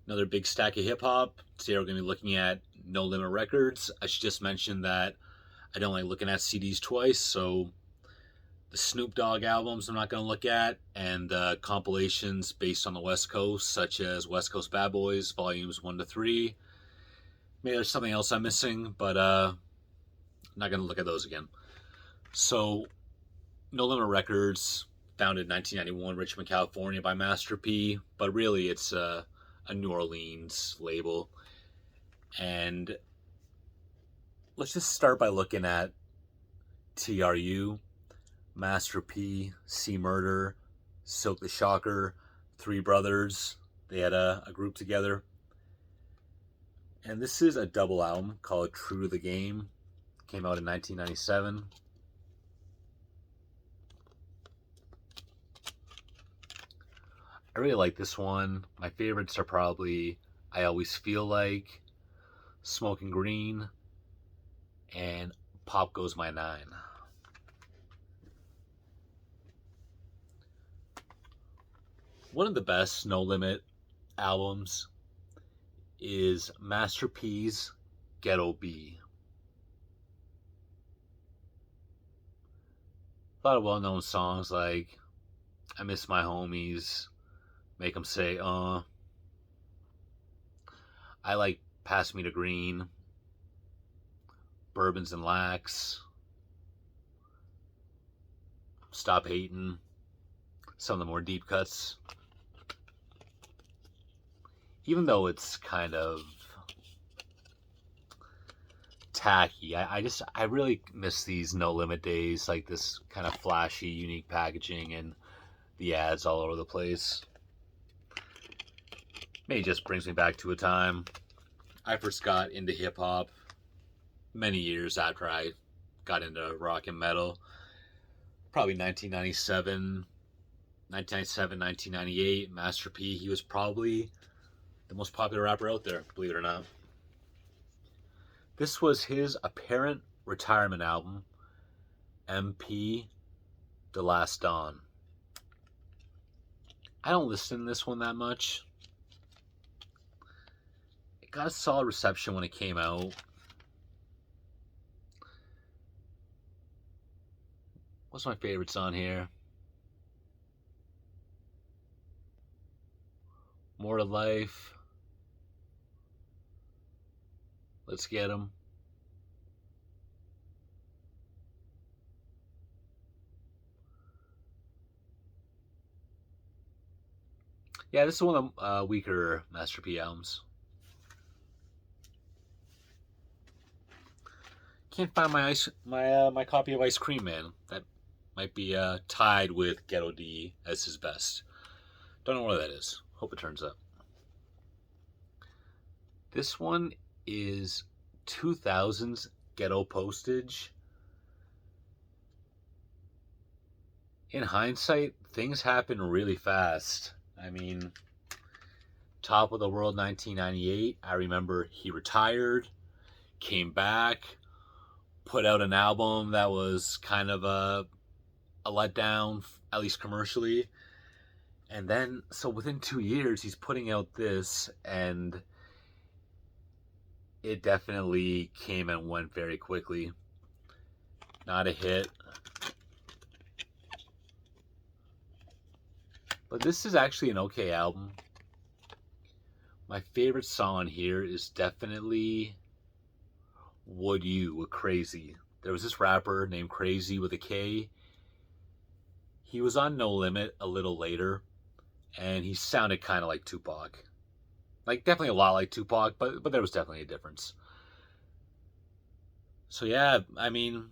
Another big stack of hip hop. Today we're going to be looking at No Limit Records. I should just mention that I don't like looking at CDs twice, so the Snoop Dogg albums I'm not going to look at, and compilations based on the West Coast, such as West Coast Bad Boys, volumes 1 to 3. Maybe there's something else I'm missing, but I'm not going to look at those again. So, No Limit Records, founded in 1991, Richmond, California, by Master P, but really it's a New Orleans label. And let's just start by looking at TRU, Master P, C Murder, Silk the Shocker, Three Brothers. They had a group together. And this is a double album called True to the Game. Came out in 1997. I really like this one. My favorites are probably I Always Feel Like, Smoking Green, and Pop Goes My Nine. One of the best No Limit albums is Master P's Ghetto B. A lot of well known songs like I Miss My Homies, Make 'em Say, I like Pass Me the Green, Bourbons and Lax, Stop Hating, some of the more deep cuts. Even though it's kind of tacky, I really miss these No Limit days, like this kind of flashy, unique packaging and the ads all over the place. Maybe just brings me back to a time I first got into hip hop many years after I got into rock and metal. Probably 1997, 1998. Master P, he was probably the most popular rapper out there, believe it or not. This was his apparent retirement album, MP The Last Dawn. I don't listen to this one that much. It got a solid reception when it came out. What's my favorites on here? More to Life. Let's Get 'em. Yeah, this is one of the weaker Master P albums. Can't find my copy of Ice Cream Man. That might be tied with Ghetto D as his best. Don't know where that is. Hope it turns up. This one is 2000's Ghetto Postage. In hindsight, things happen really fast. I mean, Top of the World 1998, I remember he retired, came back, put out an album that was kind of a letdown, at least commercially. And then, so within 2 years, he's putting out this, and it definitely came and went very quickly. Not a hit. But this is actually an okay album. My favorite song here is definitely Would You with Crazy. There was this rapper named Crazy with a K. He was on No Limit a little later, and he sounded kind of like Tupac. Like, definitely a lot like Tupac, but there was definitely a difference. So yeah, I mean,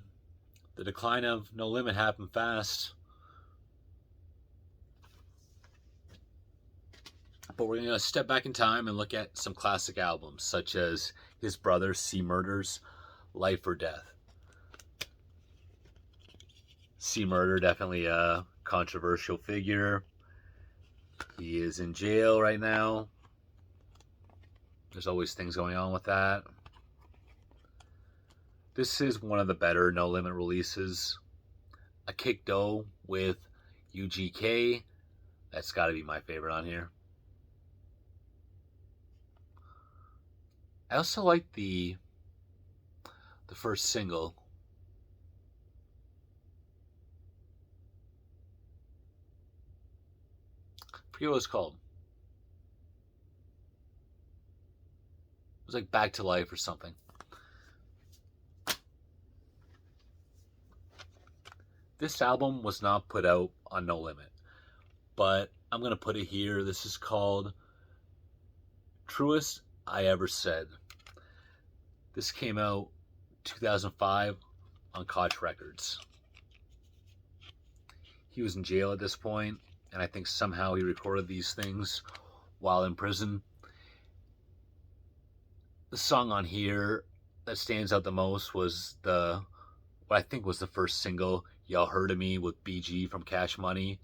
the decline of No Limit happened fast. But we're going to step back in time and look at some classic albums, such as his brother C Murder's Life or Death. C Murder, definitely a controversial figure. He is in jail right now. There's always things going on with that. This is one of the better No Limit releases. A Kick Dough with UGK. That's got to be my favorite on here. I also like the first single. I forget what it was called. It was like Back to Life or something. This album was not put out on No Limit, but I'm going to put it here. This is called Truest I Ever Said. This came out 2005 on Koch Records. He was in jail at this point, and I think somehow he recorded these things while in prison. The song on here that stands out the most was what I think was the first single, Y'all Heard of Me, with BG from Cash Money.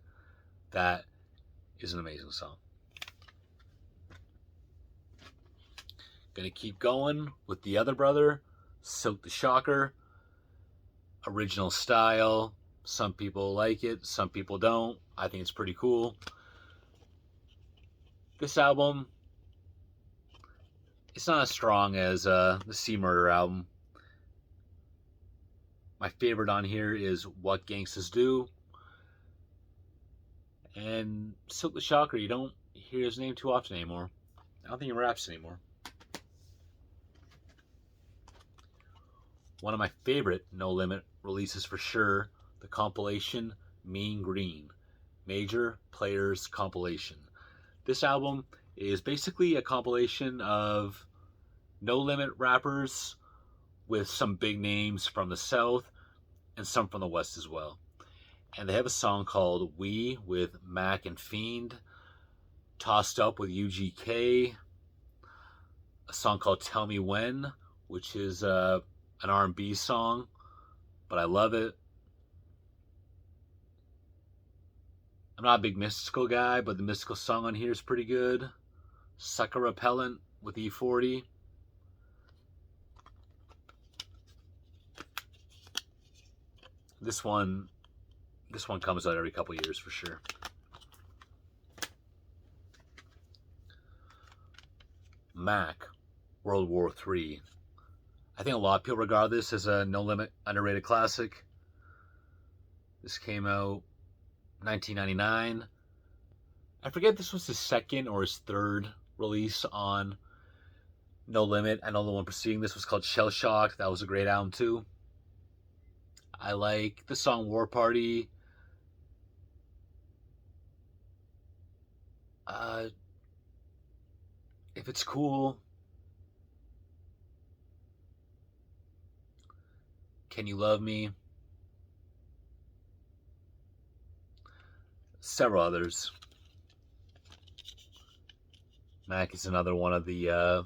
That is an amazing song. Gonna keep going with the other brother, Silk the Shocker. Original style. Some people like it, some people don't. I think it's pretty cool. This album, it's not as strong as the C Murder album. My favorite on here is What Gangsters Do. And Silk the Shocker, you don't hear his name too often anymore. I don't think he raps anymore. One of my favorite No Limit releases for sure, the compilation Mean Green, Major Players Compilation. This album is basically a compilation of No Limit rappers with some big names from the South and some from the West as well. And they have a song called We with Mac and Fiend, Tossed Up with UGK, a song called Tell Me When, which is an R&B song, but I love it. I'm not a big mystical guy, but the mystical song on here is pretty good. Sucker Repellent with E40. This one comes out every couple years for sure. Mac, World War III. I think a lot of people regard this as a No Limit underrated classic. This came out 1999. I forget if this was his second or his third release on No Limit. I know the one preceding this was called Shell Shocked. That was a great album too. I like the song War Party. If It's Cool. Can You Love Me? Several others. Mac is another one of the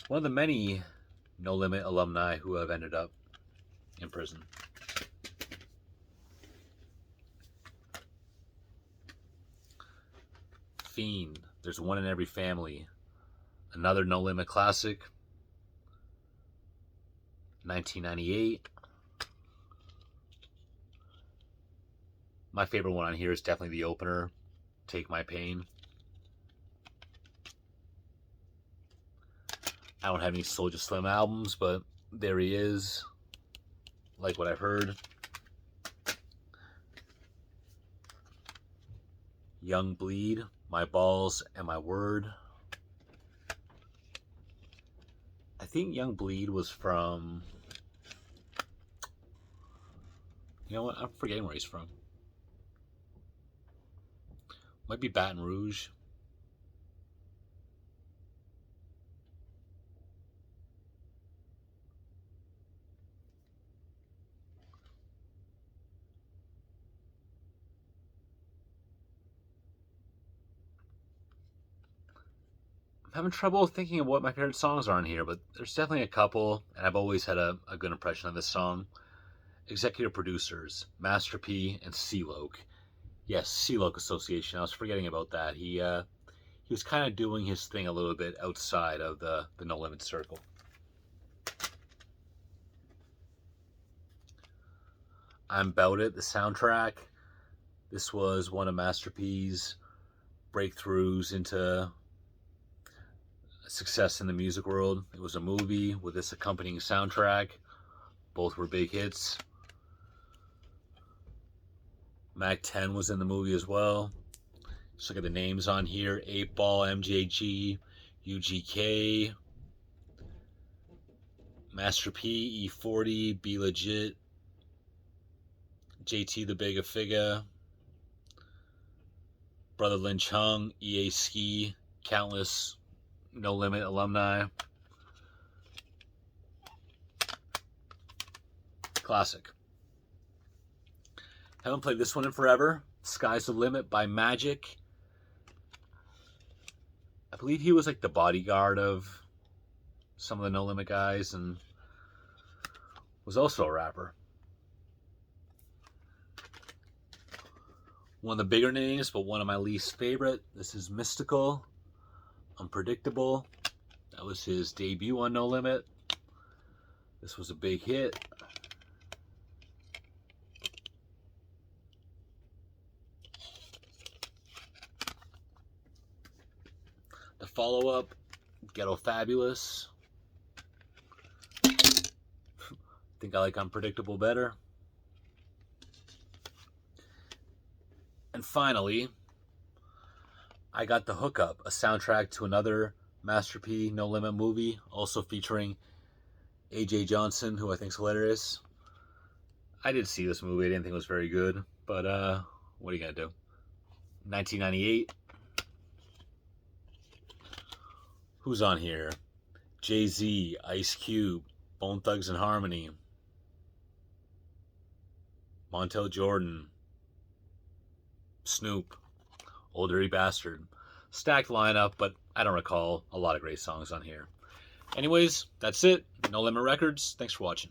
many No Limit alumni who have ended up in prison. Fiend, There's One in Every Family. Another No Limit classic. 1998. My favorite one on here is definitely the opener, Take My Pain. I don't have any Soulja Slim albums, but there he is. Like what I've heard. Young Bleed, My Balls and My Word. I think Young Bleed was from... You know what? I'm forgetting where he's from. Might be Baton Rouge. I'm having trouble thinking of what my favorite songs are on here, but there's definitely a couple, and I've always had a good impression of this song. Executive producers, Master P and C-Loc. Yes, C-Loc Association. I was forgetting about that. He was kind of doing his thing a little bit outside of the No Limit circle. I'm 'Bout It, the soundtrack. This was one of Master P's breakthroughs into success in the music world. It was a movie with this accompanying soundtrack. Both were big hits. Mac 10 was in the movie as well. Just look at the names on here: 8Ball, MJG, UGK, Master P, E40, Be Legit, JT the Big Figure, Brother Lin Chung, EA Ski, countless No Limit alumni. Classic. Haven't played this one in forever. Sky's the Limit by Magic. I believe he was like the bodyguard of some of the No Limit guys and was also a rapper. One of the bigger names, but one of my least favorite. This is Mystikal, Unpredictable. That was his debut on No Limit. This was a big hit. The follow-up, Ghetto Fabulous. Think I like Unpredictable better. And finally, I got The Hookup, a soundtrack to another Master P No Limit movie, also featuring AJ Johnson, who I think is hilarious. I did see this movie. I didn't think it was very good, but what are you gonna do? 1998. Who's on here? Jay-Z, Ice Cube, Bone Thugs and Harmony, Montel Jordan, Snoop, Old Dirty Bastard. Stacked lineup, but I don't recall a lot of great songs on here. Anyways, that's it. No Limit Records. Thanks for watching.